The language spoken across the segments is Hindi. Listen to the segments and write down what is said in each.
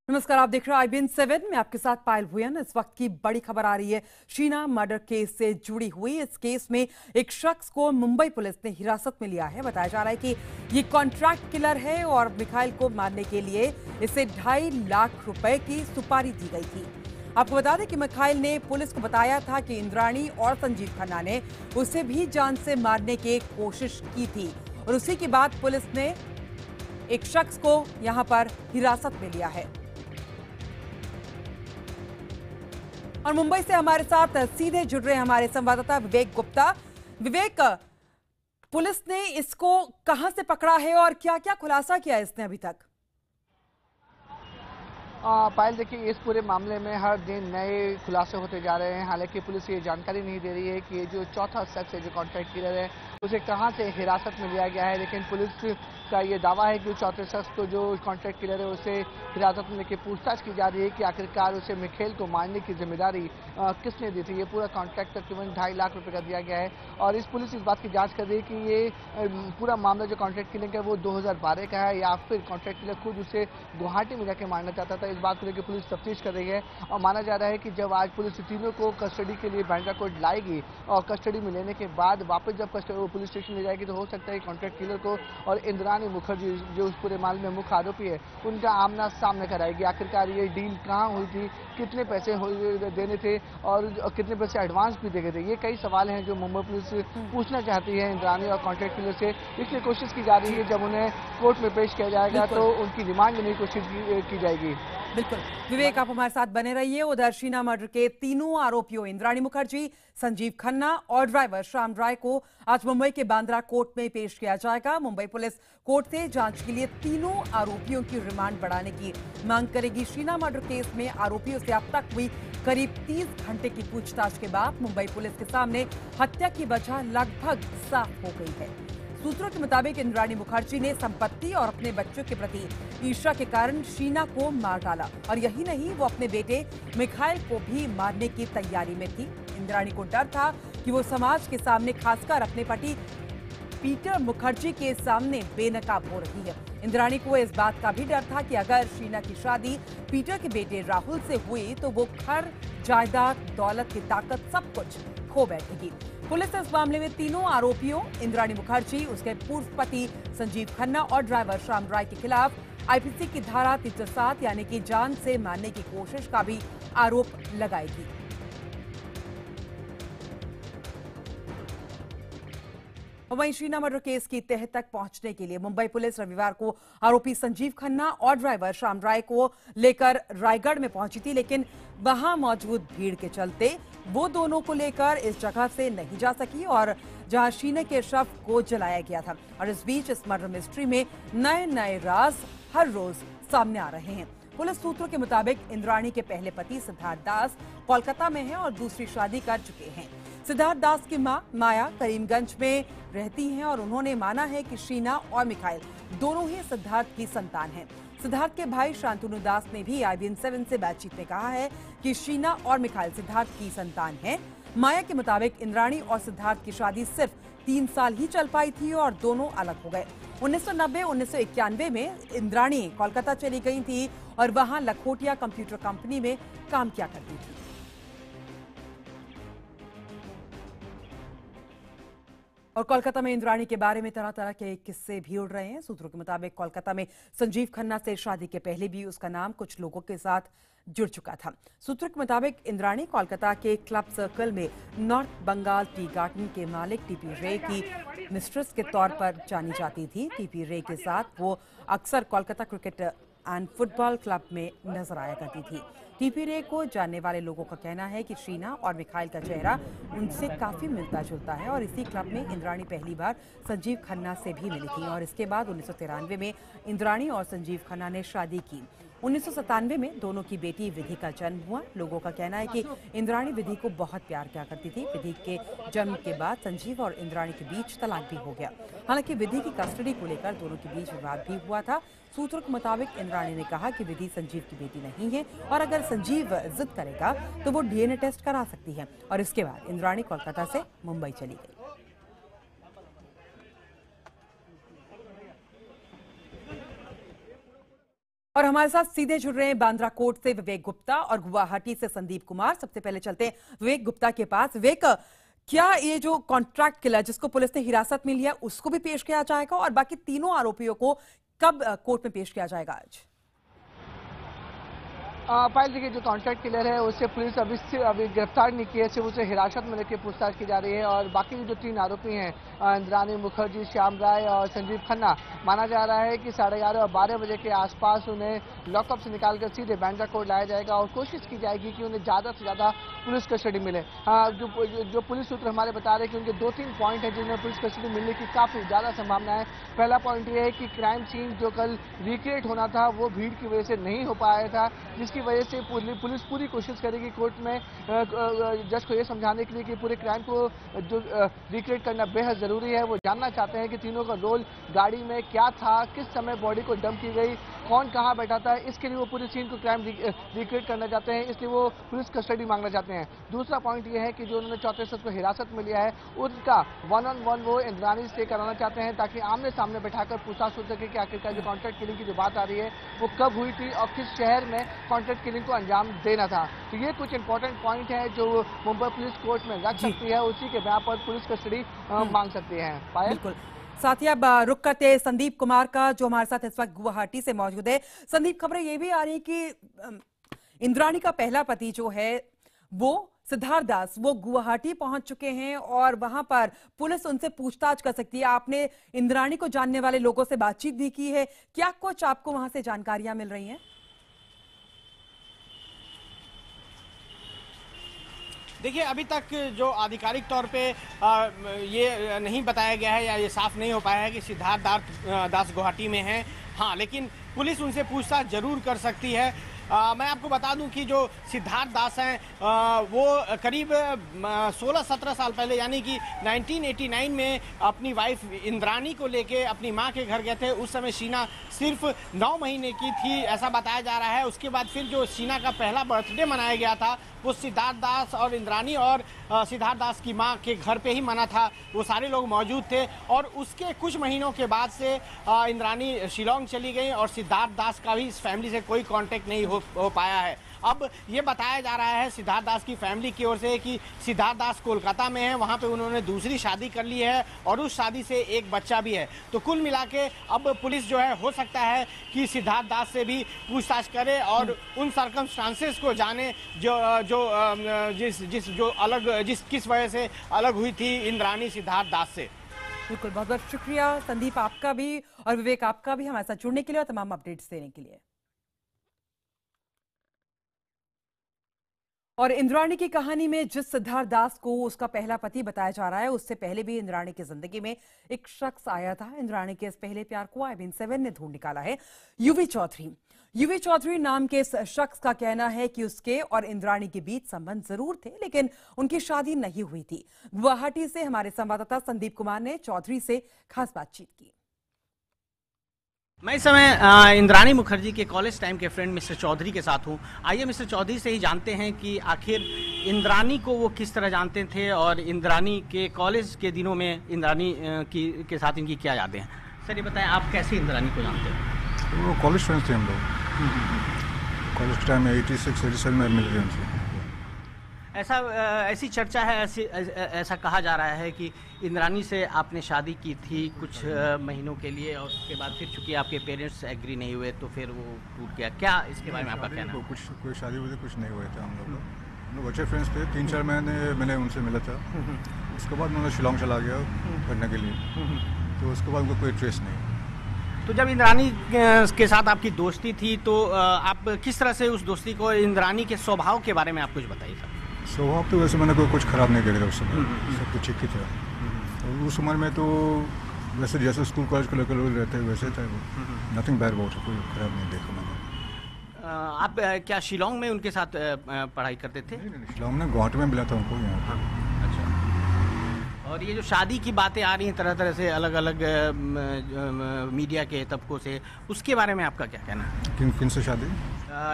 नमस्कार, आप देख रहे हैं IBN7 में आपके साथ पायल भुयन। इस वक्त की बड़ी खबर आ रही है शीना मर्डर केस से जुड़ी हुई। इस केस में एक शख्स को मुंबई पुलिस ने हिरासत में लिया है। बताया जा रहा है कि ये कॉन्ट्रैक्ट किलर है और मिखाइल को मारने के लिए इसे 2.5 लाख रुपए की सुपारी दी गई थी। आपको बता दें कि मिखाइल ने पुलिस को बताया था कि इंद्राणी और संजीव खन्ना ने उसे भी जान से मारने की कोशिश की थी और उसी के बाद पुलिस ने एक शख्स को यहां पर हिरासत में लिया है। और मुंबई से हमारे साथ सीधे जुड़ रहे हमारे संवाददाता विवेक गुप्ता। विवेक, पुलिस ने इसको कहां से पकड़ा है और क्या-क्या खुलासा किया है इसने अभी तक? पायल, देखिए, इस पूरे मामले में हर दिन नए खुलासे होते जा रहे हैं। हालांकि पुलिस ये जानकारी नहीं दे रही है कि ये जो चौथा शख्स है, जो कॉन्ट्रैक्ट किलर है, उसे कहां से हिरासत में लिया गया है। लेकिन पुलिस का ये दावा है कि चौथे शख्स को, जो कॉन्ट्रैक्ट किलर है, उसे हिरासत में लेकर पूछताछ की जा रही है कि आखिरकार उसे मिखेल को मारने की जिम्मेदारी किसने दी थी। ये पूरा कॉन्ट्रैक्ट तकरीबन 2.5 लाख रुपए का दिया गया है और पुलिस इस बात की जाँच कर रही है कि ये पूरा मामला जो कॉन्ट्रैक्ट किलिंग का है वो 2012 का है या फिर कॉन्ट्रैक्ट किलर खुद उसे गुवाहाटी में जाके मारना चाहता था। इस बात को लेकर पुलिस तफ्तीश कर रही है और माना जा रहा है कि जब आज पुलिस तीनों को कस्टडी के लिए बांद्रा कोर्ट लाएगी और कस्टडी में लेने के बाद वापस जब पुलिस स्टेशन ले जाएगी तो हो सकता है कॉन्ट्रैक्ट किलर को और इंद्राणी मुखर्जी, जो उस पूरे मामले में मुख्य आरोपी है, उनका आमना सामने कराएगी। आखिरकार ये डील कहाँ हुई थी, कितने पैसे देने थे और कितने पैसे एडवांस भी देते थे, ये कई सवाल हैं जो मुंबई पुलिस पूछना चाहती है इंद्राणी और कॉन्ट्रैक्ट किलर से। इसलिए कोशिश की जा रही है जब उन्हें कोर्ट में पेश किया जाएगा तो उनकी रिमांड लेने की कोशिश की जाएगी। बिल्कुल विवेक, आप हमारे साथ बने रहिए। उधर शीना मर्डर के तीनों आरोपियों इंद्राणी मुखर्जी, संजीव खन्ना और ड्राइवर श्याम राय को आज मुंबई के बांद्रा कोर्ट में पेश किया जाएगा। मुंबई पुलिस कोर्ट से जांच के लिए तीनों आरोपियों की रिमांड बढ़ाने की मांग करेगी। शीना मर्डर केस में आरोपियों से अब तक हुई करीब 30 घंटे की पूछताछ के बाद मुंबई पुलिस के सामने हत्या की वजह लगभग साफ हो गई है। सूत्रों के मुताबिक इंद्राणी मुखर्जी ने संपत्ति और अपने बच्चों के प्रति ईर्ष्या के कारण शीना को मार डाला और यही नहीं, वो अपने बेटे मिखाइल को भी मारने की तैयारी में थी। इंद्राणी को डर था कि वो समाज के सामने, खासकर अपने पति पीटर मुखर्जी के सामने बेनकाब हो रही है। इंद्राणी को इस बात का भी डर था कि अगर शीना की शादी पीटर के बेटे राहुल से हुई तो वो घर, जायदाद, दौलत की ताकत सब कुछ खो बैठेगी। पुलिस ने इस मामले में तीनों आरोपियों इंद्राणी मुखर्जी, उसके पूर्व पति संजीव खन्ना और ड्राइवर श्याम राय के खिलाफ IPC की धारा 307 यानी कि जान से मारने की कोशिश का भी आरोप लगाएगी। वहीं शीना मर्डर केस की तह तक पहुंचने के लिए मुंबई पुलिस रविवार को आरोपी संजीव खन्ना और ड्राइवर श्याम राय को लेकर रायगढ़ में पहुंची थी, लेकिन वहां मौजूद भीड़ के चलते वो दोनों को लेकर इस जगह से नहीं जा सकी और जहां शीना के शव को जलाया गया था। और इस बीच इस मर्डर मिस्ट्री में नए नए राज हर रोज सामने आ रहे हैं। पुलिस सूत्रों के मुताबिक इंद्राणी के पहले पति सिद्धार्थ दास कोलकाता में हैं और दूसरी शादी कर चुके हैं। सिद्धार्थ दास की मां माया करीमगंज में रहती हैं और उन्होंने माना है कि शीना और मिखाइल दोनों ही सिद्धार्थ की संतान हैं। सिद्धार्थ के भाई शांतनु दास ने भी IBN7 से बातचीत में कहा है कि शीना और मिखाइल सिद्धार्थ की संतान हैं। माया के मुताबिक इंद्राणी और सिद्धार्थ की शादी सिर्फ 3 साल ही चल पाई थी और दोनों अलग हो गए। 1990-1991 में इंद्राणी कोलकाता चली गई थी और वहां लखोटिया कंप्यूटर कंपनी में काम किया करती थी। और कोलकाता में इंद्राणी के बारे में तरह तरह के किस्से भी उड़ रहे हैं। सूत्रों के मुताबिक कोलकाता में संजीव खन्ना से शादी के पहले भी उसका नाम कुछ लोगों के साथ जुड़ चुका था। सूत्रों के मुताबिक इंद्राणी कोलकाता के क्लब सर्कल में नॉर्थ बंगाल टी गार्डन के मालिक TP रे की मिस्ट्रेस के तौर पर जानी जाती थी। TP रे के साथ वो अक्सर Kolkata cricket and football club में नजर आया करती थी। TP रे को जानने वाले लोगों का कहना है कि शीना और मिखाइल का चेहरा उनसे काफी मिलता जुलता है और इसी क्लब में इंद्राणी पहली बार संजीव खन्ना से भी मिली थी और इसके बाद 1993 में इंद्राणी और संजीव खन्ना ने शादी की। 1997 में दोनों की बेटी विधि का जन्म हुआ। लोगों का कहना है कि इंद्राणी विधि को बहुत प्यार किया करती थी। विधि के जन्म के बाद संजीव और इंद्राणी के बीच तलाक भी हो गया। हालांकि विधि की कस्टडी को लेकर दोनों के बीच विवाद भी हुआ था। सूत्रों के मुताबिक इंद्राणी ने कहा कि विधि संजीव की बेटी नहीं है और अगर संजीव जिद करेगा तो वो DNA टेस्ट करा सकती है। और इसके बाद इंद्राणी कोलकाता से मुंबई चली गई। और हमारे साथ सीधे जुड़ रहे हैं बांद्रा कोर्ट से विवेक गुप्ता और गुवाहाटी से संदीप कुमार। सबसे पहले चलते हैं विवेक गुप्ता के पास। विवेक, क्या ये जो कॉन्ट्रैक्ट किलर जिसको पुलिस ने हिरासत में लिया उसको भी पेश किया जाएगा और बाकी तीनों आरोपियों को कब कोर्ट में पेश किया जाएगा आज? फाइल देखिए, जो कॉन्ट्रैक्ट किलर है उससे पुलिस अभी गिरफ्तार नहीं की है, सिर्फ उसे हिरासत में लेकर पूछताछ की जा रही है। और बाकी जो तीन आरोपी हैं इंद्राणी मुखर्जी, श्याम राय और संजीव खन्ना, माना जा रहा है कि 11:30 और 12 बजे के आसपास उन्हें लॉकअप से निकालकर सीधे बांद्रा कोर्ट लाया जाएगा और कोशिश की जाएगी कि उन्हें ज़्यादा से ज़्यादा पुलिस कस्टडी मिले। जो पुलिस सूत्र हमारे बता रहे हैं कि उनके 2-3 पॉइंट हैं जिनमें पुलिस कस्टडी मिलने की काफ़ी ज़्यादा संभावना है। पहला पॉइंट ये है कि क्राइम सीन जो कल रिक्रिएट होना था वो भीड़ की वजह से नहीं हो पाया था, जिसकी वजह से पुलिस पूरी कोशिश करेगी कोर्ट में जज को ये समझाने के लिए कि पूरे क्राइम को जो रिक्रिएट करना बेहद ज़रूरी है। वो जानना चाहते हैं कि तीनों का रोल गाड़ी में क्या था, किस समय बॉडी को डंप की गई, कौन कहाँ बैठा था, इसके लिए वो पूरे सीन को क्राइम रिक्रिएट करना चाहते हैं, इसलिए वो पुलिस कस्टडी मांगना चाहते हैं। दूसरा पॉइंट ये है कि जो उन्होंने चौथे शख्स को हिरासत में लिया है उसका 1-on-1 वो इंद्राणी से कराना चाहते हैं ताकि आमने सामने बैठाकर पूछताछ हो सके कि आखिरकार जो कॉन्ट्रैक्ट किलिंग की जो बात आ रही है वो कब हुई थी और किस शहर में कॉन्ट्रैक्ट किलिंग को अंजाम देना था। तो ये कुछ इंपॉर्टेंट पॉइंट है जो मुंबई पुलिस कोर्ट में रख सकती है, उसी के बिना पर पुलिस कस्टडी मांग सकती है। बिल्कुल। साथ ही अब रुक करते हैं संदीप कुमार का, जो हमारे साथ इस वक्त गुवाहाटी से मौजूद है। संदीप, खबरें ये भी आ रही है कि इंद्राणी का पहला पति जो है वो सिद्धार्थ दास, वो गुवाहाटी पहुंच चुके हैं और वहां पर पुलिस उनसे पूछताछ कर सकती है। आपने इंद्राणी को जानने वाले लोगों से बातचीत भी की है, क्या कुछ आपको वहां से जानकारियां मिल रही हैं? देखिए, अभी तक जो आधिकारिक तौर पे ये नहीं बताया गया है या ये साफ नहीं हो पाया है कि सिद्धार्थ दास गुवाहाटी में हैं। हाँ, लेकिन पुलिस उनसे पूछताछ जरूर कर सकती है। मैं आपको बता दूं कि जो सिद्धार्थ दास हैं वो करीब 16-17 साल पहले यानी कि 1989 में अपनी वाइफ इंद्राणी को लेके अपनी मां के घर गए थे। उस समय शीना सिर्फ 9 महीने की थी, ऐसा बताया जा रहा है। उसके बाद फिर जो शीना का पहला बर्थडे मनाया गया था वो सिद्धार्थ दास और इंद्राणी और सिद्धार्थ दास की मां के घर पे ही मना था। वो सारे लोग मौजूद थे और उसके कुछ महीनों के बाद से इंद्राणी शिलोंग चली गई और सिद्धार्थ दास का भी इस फैमिली से कोई कांटेक्ट नहीं हो पाया है। अब ये बताया जा रहा है सिद्धार्थ दास की फैमिली की ओर से कि सिद्धार्थ दास कोलकाता में है, वहाँ पे उन्होंने दूसरी शादी कर ली है और उस शादी से एक बच्चा भी है। तो कुल मिला के अब पुलिस जो है हो सकता है कि सिद्धार्थ दास से भी पूछताछ करे और उन सर्कमस्टांसेस को जाने किस वजह से अलग हुई थी इंद्राणी सिद्धार्थ दास से। बिल्कुल, बहुत बहुत शुक्रिया संदीप आपका भी और विवेक आपका भी हमारे साथ जुड़ने के लिए और तमाम अपडेट्स देने के लिए। और इंद्राणी की कहानी में जिस सिद्धार्थ दास को उसका पहला पति बताया जा रहा है, उससे पहले भी इंद्राणी की जिंदगी में एक शख्स आया था। इंद्राणी के इस पहले प्यार को IBN7 ने ढूंढ निकाला है। युवी चौधरी नाम के इस शख्स का कहना है कि उसके और इंद्राणी के बीच संबंध जरूर थे, लेकिन उनकी शादी नहीं हुई थी। गुवाहाटी से हमारे संवाददाता संदीप कुमार ने चौधरी से खास बातचीत की। मैं इस समय इंद्राणी मुखर्जी के कॉलेज टाइम के फ्रेंड मिस्टर चौधरी के साथ हूं। आइए मिस्टर चौधरी से ही जानते हैं कि आखिर इंद्राणी को वो किस तरह जानते थे और इंद्राणी के कॉलेज के दिनों में इंद्राणी के साथ इनकी क्या यादें हैं। सर, ये बताएं, आप कैसे इंद्राणी को जानते हैं? वो कॉलेज फ्रेंड्स थे हम लोग। कॉलेज टाइम में 86-87 में मिल गए उनसे। ऐसी चर्चा है, ऐसा कहा जा रहा है कि इंद्राणी से आपने शादी की थी कुछ महीनों के लिए और उसके बाद फिर चूंकि आपके पेरेंट्स एग्री नहीं हुए तो फिर वो टूट गया। क्या इसके बारे में आपका कहना है? कोई शादी वजह कुछ नहीं हुए थे हम लोग अच्छे फ्रेंड्स थे। 3-4 महीने मैंने उनसे मिला था। उसके बाद उन्होंने शिलोंग चला गया पढ़ने के लिए, तो उसके बाद उनको कोई ट्रेस नहीं। तो जब इंद्राणी के साथ आपकी दोस्ती थी तो आप किस तरह से उस दोस्ती को, इंद्राणी के स्वभाव के बारे में आप कुछ बताइए सर। स्वभाव तो वैसे मैंने कुछ ख़राब नहीं किया था उस समय, सब कुछ ठीक ही था। और उस उम्र में तो वैसे जैसे स्कूल कॉलेज को लेकर लोग रहते हैं वैसे था वो, नथिंग बैड अबाउट, कोई ख़राब नहीं देखा मैंने। आप क्या शिलोंग में उनके साथ पढ़ाई करते थे? नहीं, शिलोंग में गुवाहाटी में मिला था उनको यहाँ पर। अच्छा। और ये जो शादी की बातें आ रही हैं तरह तरह से अलग अलग मीडिया के तबकों से, उसके बारे में आपका क्या कहना है? किन से शादी?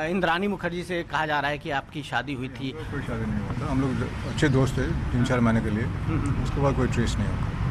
इंद्राणी मुखर्जी से कहा जा रहा है कि आपकी शादी हुई थी। कोई शादी नहीं हुआ था, हम लोग अच्छे दोस्त थे 3-4 महीने के लिए, उसके बाद कोई ट्रेस नहीं हुआ।